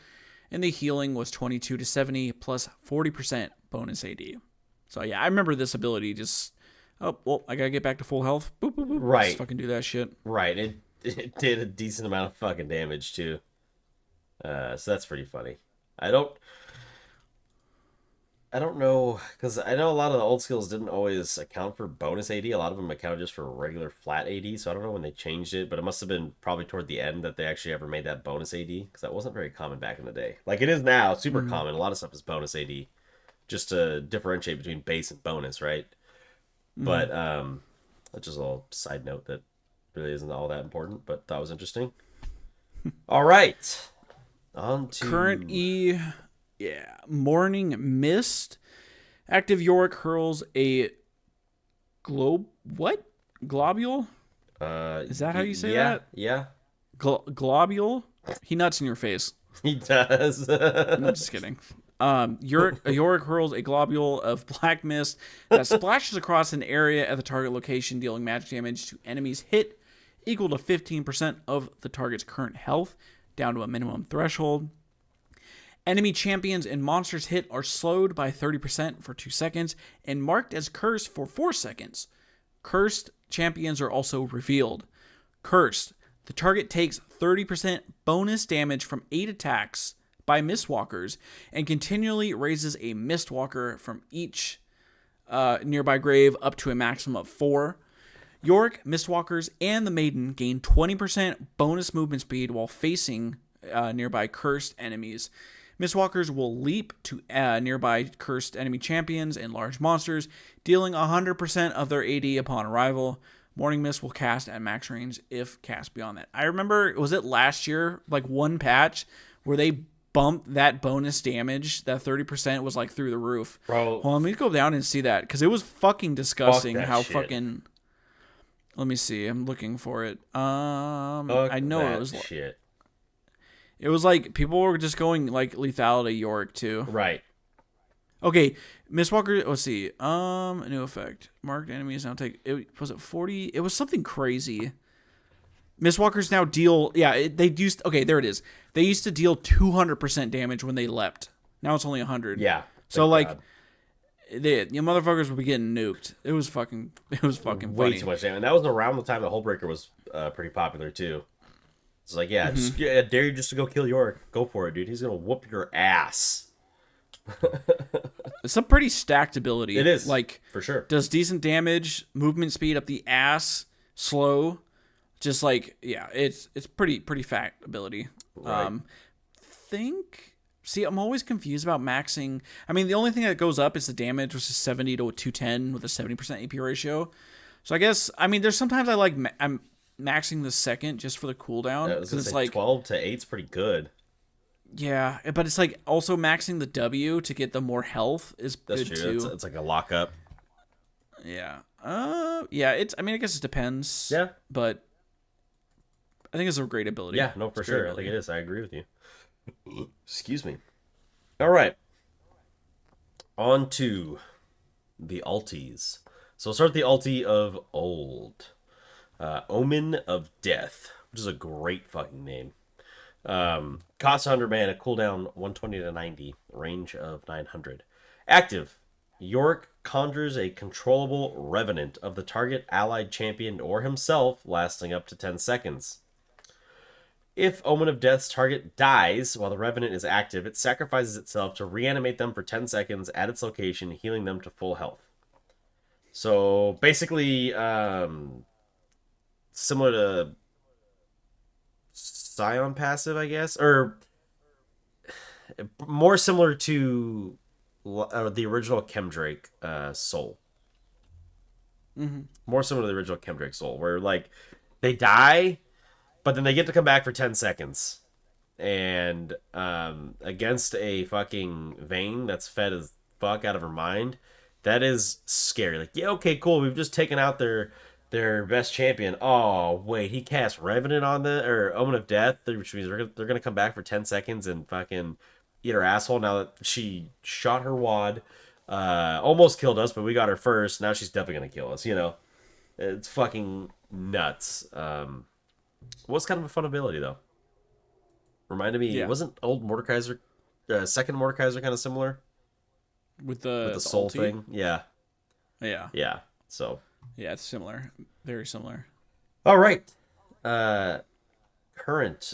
[SPEAKER 1] and the healing was 22 to 70 plus 40% bonus AD. So yeah, I remember this ability just, I gotta get back to full health. Boop, boop, boop.
[SPEAKER 2] Right.
[SPEAKER 1] Just fucking do that shit.
[SPEAKER 2] Right. It did a decent amount of fucking damage too. So that's pretty funny. I don't know, because I know a lot of the old skills didn't always account for bonus AD. A lot of them accounted just for regular flat AD. So I don't know when they changed it, but it must have been probably toward the end that they actually ever made that bonus AD, because that wasn't very common back in the day. Like it is now, super common. A lot of stuff is bonus AD, just to differentiate between base and bonus, right? But that's just a little side note that really isn't all that important, but that was interesting. All right. On to
[SPEAKER 1] Current E, Morning Mist. Active Yorick hurls a globule? Is that how you say that?
[SPEAKER 2] Yeah.
[SPEAKER 1] Globule? He nuts in your face.
[SPEAKER 2] He does.
[SPEAKER 1] No, just kidding. Yorick hurls a globule of black mist that splashes across an area at the target location, dealing magic damage to enemies hit equal to 15% of the target's current health, down to a minimum threshold. Enemy champions and monsters hit are slowed by 30% for 2 seconds and marked as cursed for 4 seconds. Cursed champions are also revealed. Cursed. The target takes 30% bonus damage from 8 attacks by Mistwalkers and continually raises a Mistwalker from each nearby grave up to a maximum of 4. Yorick, Mistwalkers, and the Maiden gain 20% bonus movement speed while facing nearby cursed enemies. Mistwalkers will leap to nearby cursed enemy champions and large monsters, dealing 100% of their AD upon arrival. Morning Mist will cast at max range if cast beyond that. I remember, was it last year, like one patch, where they bumped that bonus damage, that 30% was like through the roof.
[SPEAKER 2] Bro.
[SPEAKER 1] Hold on, let me go down and see that, because it was fucking disgusting how
[SPEAKER 2] shit.
[SPEAKER 1] fucking... Let me see, I'm looking for it. I know it was...
[SPEAKER 2] shit.
[SPEAKER 1] It was like, people were just going like lethality Yorick too.
[SPEAKER 2] Right.
[SPEAKER 1] Okay, Mistwalker. Let's see. A new effect. Marked enemies now take. Was it 40? It was something crazy. Mistwalkers now deal. Yeah, they used. Okay, there it is. They used to deal 200% damage when they leapt. Now it's only 100.
[SPEAKER 2] Yeah.
[SPEAKER 1] So like, you motherfuckers would be getting nuked. It was fucking. It was fucking
[SPEAKER 2] way
[SPEAKER 1] funny.
[SPEAKER 2] too much damage. And that was around the time that Hullbreaker was pretty popular too. It's like, yeah, just, I dare you just to go kill Yorick. Go for it, dude. He's gonna whoop your ass.
[SPEAKER 1] It's a pretty stacked ability.
[SPEAKER 2] It is,
[SPEAKER 1] like,
[SPEAKER 2] for sure.
[SPEAKER 1] Does decent damage, movement speed up the ass, slow. Just like, yeah, it's pretty fat ability.
[SPEAKER 2] Right.
[SPEAKER 1] See, I'm always confused about maxing. I mean, the only thing that goes up is the damage, which is 70 to 210 with a 70% AP ratio. So I guess, I mean, there's sometimes I like I'm maxing the second just for the cooldown.
[SPEAKER 2] Yeah,
[SPEAKER 1] It's like
[SPEAKER 2] 12 to 8 is pretty good.
[SPEAKER 1] Yeah, but it's like also maxing the W to get the more health is
[SPEAKER 2] That's
[SPEAKER 1] good
[SPEAKER 2] true.
[SPEAKER 1] too.
[SPEAKER 2] It's like a lockup.
[SPEAKER 1] Yeah. Yeah. I mean, I guess it depends.
[SPEAKER 2] Yeah.
[SPEAKER 1] But I think it's a great ability.
[SPEAKER 2] Yeah. No, for sure. I think it is. I agree with you. Excuse me. All right. On to the alties. So we'll start with the alti of old. Omen of Death, which is a great fucking name. Cost 100 mana, cooldown 120 to 90, range of 900. Active. Yorick conjures a controllable revenant of the target allied champion or himself, lasting up to 10 seconds. If Omen of Death's target dies while the revenant is active, it sacrifices itself to reanimate them for 10 seconds at its location, healing them to full health. So basically, similar to Scion passive, I guess, or more similar to the original Chemdrake Soul.
[SPEAKER 1] Mm-hmm.
[SPEAKER 2] More similar to the original Chemdrake Soul, where like they die, but then they get to come back for 10 seconds, and against a fucking Vayne that's fed as fuck out of her mind, that is scary. Like, yeah, okay, cool, we've just taken out their best champion. Oh wait, he cast Revenant on or Omen of Death, which means they're gonna come back for 10 seconds and fucking eat her asshole. Now that she shot her wad, almost killed us, but we got her first. Now she's definitely gonna kill us. You know, it's fucking nuts. Was kind of a fun ability though. Reminded me, wasn't old Mordekaiser, second Mordekaiser, kind of similar
[SPEAKER 1] with the
[SPEAKER 2] soul
[SPEAKER 1] ulti
[SPEAKER 2] thing? Yeah. So.
[SPEAKER 1] Yeah, it's similar. Very similar.
[SPEAKER 2] All right. Current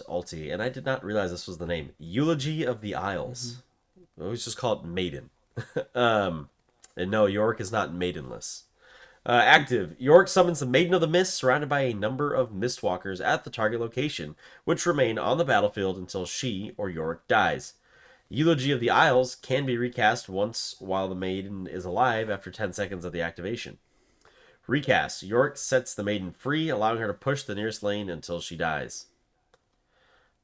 [SPEAKER 2] ulti, and I did not realize this was the name. Eulogy of the Isles. I always just call it Maiden. And no, Yorick is not maidenless. Active. Yorick summons the Maiden of the Mist, surrounded by a number of Mistwalkers at the target location, which remain on the battlefield until she or Yorick dies. Eulogy of the Isles can be recast once while the Maiden is alive after 10 seconds of the activation. Recast. Yorick sets the Maiden free, allowing her to push the nearest lane until she dies.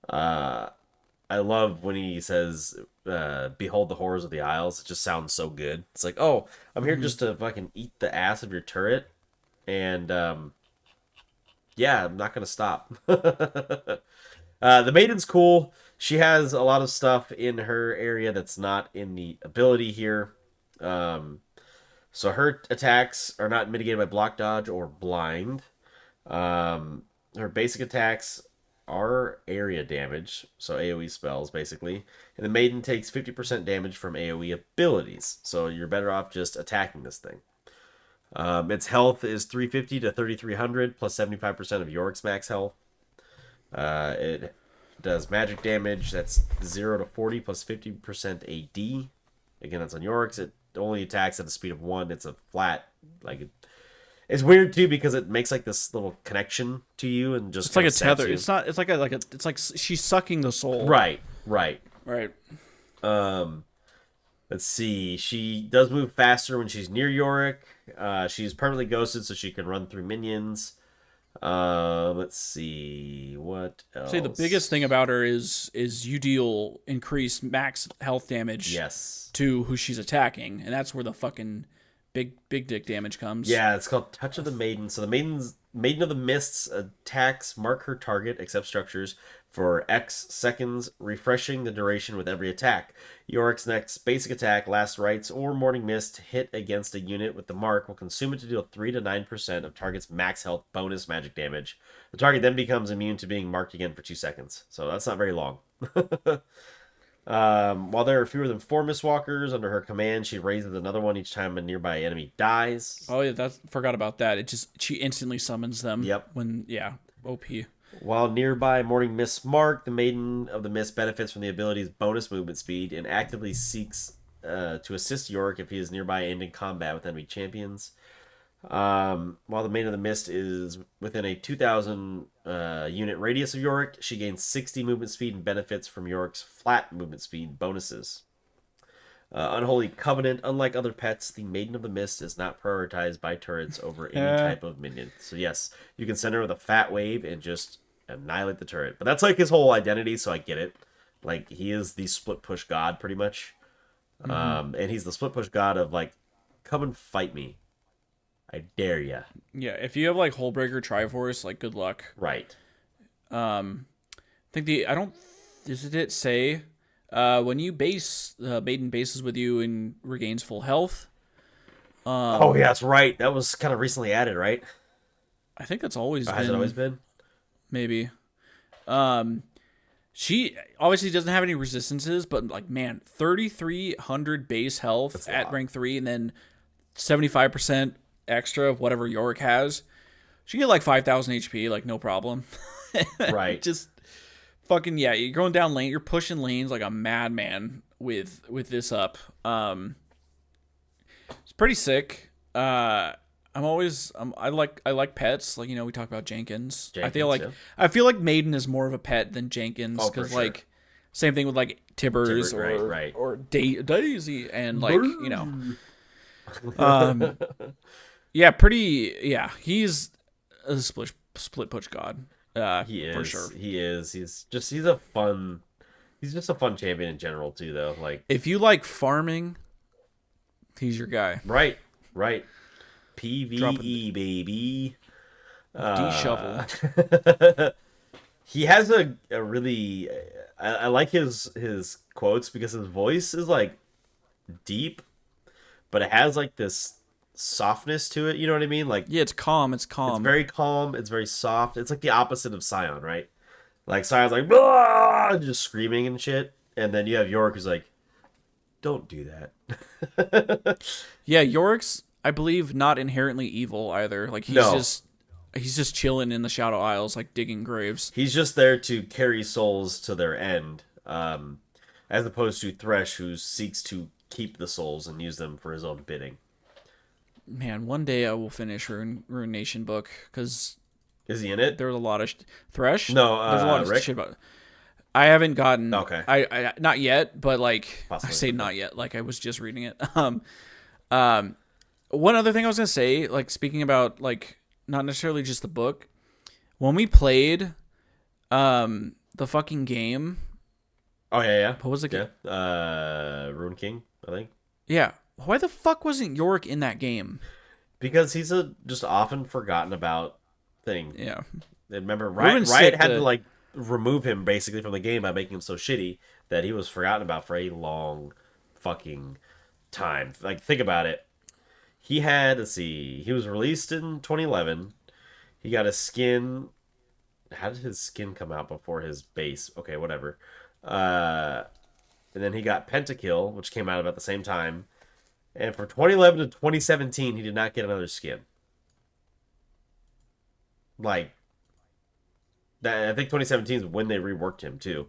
[SPEAKER 2] I love when he says, behold the horrors of the Isles. It just sounds so good. It's like, oh, I'm here just to fucking eat the ass of your turret. And, yeah, I'm not going to stop. The Maiden's cool. She has a lot of stuff in her area that's not in the ability here. So her attacks are not mitigated by block dodge or blind. Her basic attacks are area damage, so AoE spells basically. And the Maiden takes 50% damage from AoE abilities, so you're better off just attacking this thing. Its health is 350 to 3300 plus 75% of Yorick's max health. It does magic damage that's 0 to 40 plus 50% AD. Again, that's on Yorick's. It only attacks at a speed of 1. It's a flat, like, it's weird too because it makes like this little connection to you and just
[SPEAKER 1] it's like a tether. It's not. It's like it's like she's sucking the soul.
[SPEAKER 2] Right. Let's see. She does move faster when she's near Yorick. She's permanently ghosted, so she can run through minions. Let's see what else.
[SPEAKER 1] Say the biggest thing about her is you deal increased max health damage.
[SPEAKER 2] Yes.
[SPEAKER 1] To who she's attacking, and that's where the fucking big dick damage comes.
[SPEAKER 2] Yeah, it's called Touch of the Maiden. So the Maiden's Maiden of the Mist's attacks mark her target, except structures, for X seconds, refreshing the duration with every attack. Yorick's next basic attack, Last Rites or Morning Mist, hit against a unit with the mark will consume it to deal 3 to 9% of target's max health bonus magic damage. The target then becomes immune to being marked again for 2 seconds. So that's not very long. While there are fewer than 4 Mistwalkers under her command, she raises another one each time a nearby enemy dies.
[SPEAKER 1] Oh yeah, forgot about that. She instantly summons them.
[SPEAKER 2] Yep.
[SPEAKER 1] OP.
[SPEAKER 2] While nearby Morning Mist mark, the Maiden of the Mist benefits from the ability's bonus movement speed and actively seeks to assist Yorick if he is nearby and in combat with enemy champions. While the Maiden of the Mist is within a 2,000 unit radius of Yorick, she gains 60 movement speed and benefits from Yorick's flat movement speed bonuses. Unholy Covenant, unlike other pets, the Maiden of the Mist is not prioritized by turrets over any type of minion. So yes, you can send her with a fat wave and just annihilate the turret. But that's like his whole identity, so I get it. Like, he is the split push god, pretty much. And he's the split push god of, like, come and fight me. I dare ya.
[SPEAKER 1] Yeah, if you have, like, Hullbreaker Triforce, like, good luck.
[SPEAKER 2] Right.
[SPEAKER 1] Does it say... when you Maiden bases with you and regains full health.
[SPEAKER 2] Oh yeah, that's right. That was kind of recently added, right?
[SPEAKER 1] I think that's always been.
[SPEAKER 2] Has it always been?
[SPEAKER 1] Maybe. She obviously doesn't have any resistances, but like, man, 3,300 base health at rank 3, and then 75% extra of whatever Yorick has. She get like 5,000 HP, like no problem.
[SPEAKER 2] Right.
[SPEAKER 1] Just. Fucking yeah, you're going down lane, you're pushing lanes like a madman with this up. It's pretty sick. I like pets. Like, you know, we talk about Jenkins. I feel like Maiden is more of a pet than Jenkins, because like same thing with like Tibbers or Daisy and like, you know. He's a split push god.
[SPEAKER 2] He is,
[SPEAKER 1] for sure.
[SPEAKER 2] He is. He's just a fun champion in general too, though. Like,
[SPEAKER 1] if you like farming, he's your guy.
[SPEAKER 2] Right. PvE, baby.
[SPEAKER 1] D-shovel.
[SPEAKER 2] He has a really. I like his quotes because his voice is like deep, but it has like this softness to it, you know what I mean? Like,
[SPEAKER 1] yeah, it's calm. It's
[SPEAKER 2] very calm. It's very soft. It's like the opposite of Scion, right? Like, Scion's like, "Blah!" Just screaming and shit, and then you have Yorick who's like, don't do that.
[SPEAKER 1] Yeah, Yorick's, I believe, not inherently evil either. Like, he's just chilling in the Shadow Isles, like digging graves.
[SPEAKER 2] He's just there to carry souls to their end, as opposed to Thresh, who seeks to keep the souls and use them for his own bidding.
[SPEAKER 1] Man, one day I will finish Rune Nation book, because
[SPEAKER 2] is he in it?
[SPEAKER 1] There's a lot of Thresh.
[SPEAKER 2] No,
[SPEAKER 1] there's a lot of
[SPEAKER 2] Rick?
[SPEAKER 1] shit about it. I haven't gotten.
[SPEAKER 2] Okay.
[SPEAKER 1] I not yet, but like
[SPEAKER 2] Possibly.
[SPEAKER 1] I say not yet, like I was just reading it. One other thing I was gonna say, like speaking about like not necessarily just the book, when we played, the fucking game.
[SPEAKER 2] Oh yeah.
[SPEAKER 1] What was it?
[SPEAKER 2] Yeah. Rune King, I think.
[SPEAKER 1] Yeah. Why the fuck wasn't Yorick in that game?
[SPEAKER 2] Because he's a just often forgotten about thing.
[SPEAKER 1] Yeah.
[SPEAKER 2] Remember, Riot had to like remove him basically from the game by making him so shitty that he was forgotten about for a long fucking time. Like, think about it. He had, he was released in 2011. He got a skin. How did his skin come out before his base? Okay, whatever. And then he got Pentakill, which came out about the same time. And from 2011 to 2017, he did not get another skin. Like, that, I think 2017 is when they reworked him, too.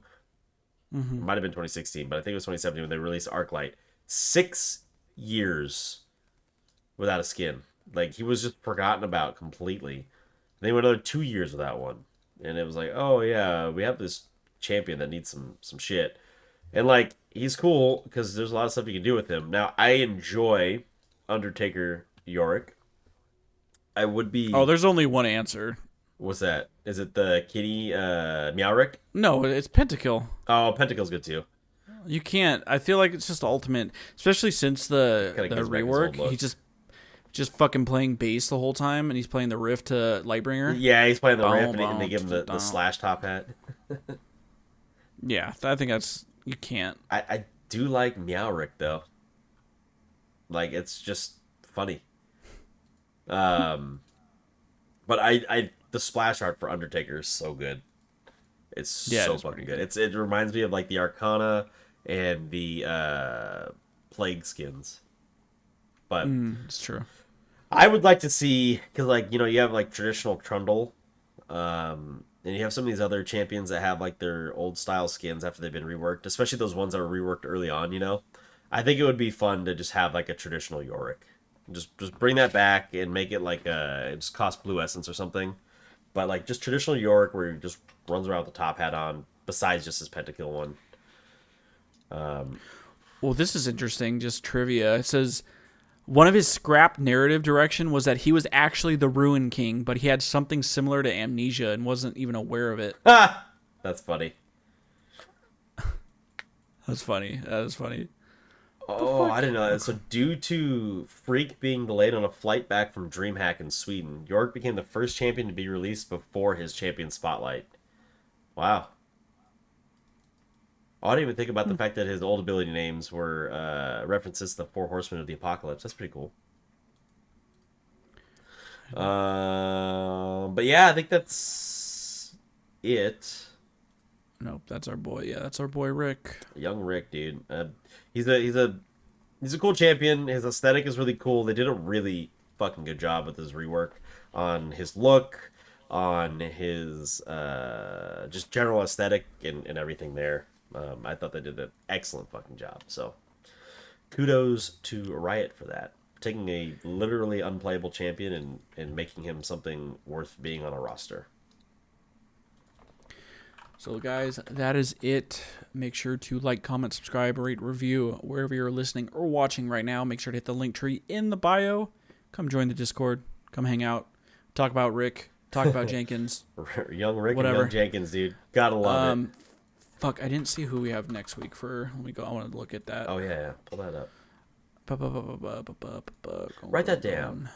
[SPEAKER 1] Mm-hmm.
[SPEAKER 2] It might have been 2016, but I think it was 2017 when they released Arclight. 6 years without a skin. Like, he was just forgotten about completely. They went another 2 years without one. And it was like, oh, yeah, we have this champion that needs some shit. And, like, he's cool because there's a lot of stuff you can do with him. Now, I enjoy Undertaker Yorick. I would be...
[SPEAKER 1] Oh, there's only one answer.
[SPEAKER 2] What's that? Is it the kitty Meowrick?
[SPEAKER 1] No, it's Pentakill.
[SPEAKER 2] Oh, Pentakill's good too.
[SPEAKER 1] You can't. I feel like it's just ultimate, especially since the rework. He just just fucking playing bass the whole time, and he's playing the riff to Lightbringer.
[SPEAKER 2] Yeah, he's playing the riff, and they give him the slash top hat.
[SPEAKER 1] Yeah, I think that's... You can't.
[SPEAKER 2] I do like Meowrick, though. Like, it's just funny. But the splash art for Undertaker is so good. It's so fucking good. It reminds me of, like, the Arcana and the Plague skins. But
[SPEAKER 1] it's true.
[SPEAKER 2] I would like to see, because, like, you know, you have, like, traditional Trundle, and you have some of these other champions that have, like, their old style skins after they've been reworked, especially those ones that were reworked early on, you know? I think it would be fun to just have, like, a traditional Yorick. Just bring that back and make it, like, it just cost blue essence or something. But, like, just traditional Yorick where he just runs around with the top hat on, besides just his pentakill one.
[SPEAKER 1] Well, this is interesting, just trivia. It says... One of his scrapped narrative direction was that he was actually the Ruin King, but he had something similar to amnesia and wasn't even aware of it.
[SPEAKER 2] That's funny.
[SPEAKER 1] That's funny. That is funny.
[SPEAKER 2] Oh, I didn't know that. So due to Freak being delayed on a flight back from DreamHack in Sweden, Yorick became the first champion to be released before his champion spotlight. Wow. I didn't even think about the fact that his old ability names were references to the Four Horsemen of the Apocalypse. That's pretty cool. But yeah, I think that's it.
[SPEAKER 1] Nope, that's our boy. Yeah, that's our boy Rick.
[SPEAKER 2] Young Rick, dude. He's a cool champion. His aesthetic is really cool. They did a really fucking good job with his rework on his look, on his just general aesthetic and everything there. I thought they did an excellent fucking job. So, kudos to Riot for that. Taking a literally unplayable champion and making him something worth being on a roster.
[SPEAKER 1] So, guys, that is it. Make sure to like, comment, subscribe, rate, review wherever you're listening or watching right now. Make sure to hit the link tree in the bio. Come join the Discord. Come hang out. Talk about Rick. Talk about Jenkins.
[SPEAKER 2] Young Rick
[SPEAKER 1] whatever.
[SPEAKER 2] And young Jenkins, dude. Gotta love it.
[SPEAKER 1] Fuck, I didn't see who we have next week for... Let me go. I want to look at that.
[SPEAKER 2] Oh, yeah. Pull that up. Write that down.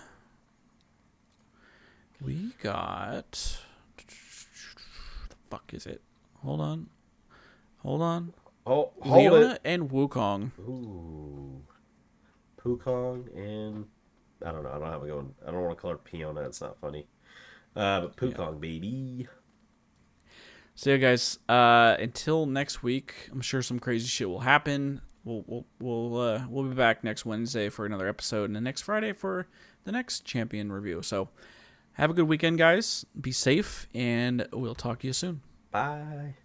[SPEAKER 1] We got... The fuck is it? Hold on.
[SPEAKER 2] Oh, hold
[SPEAKER 1] Leona
[SPEAKER 2] it.
[SPEAKER 1] and Wukong.
[SPEAKER 2] Ooh. Pukong and... I don't know. I don't want to call her Peona. It's not funny. But Pukong, baby.
[SPEAKER 1] So yeah, guys. Until next week, I'm sure some crazy shit will happen. We'll be back next Wednesday for another episode, and the next Friday for the next champion review. So have a good weekend, guys. Be safe, and we'll talk to you soon.
[SPEAKER 2] Bye.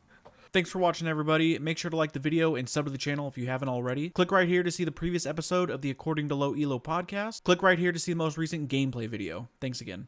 [SPEAKER 1] Thanks for watching, everybody. Make sure to like the video and sub to the channel if you haven't already. Click right here to see the previous episode of the According to Low Elo podcast. Click right here to see the most recent gameplay video. Thanks again.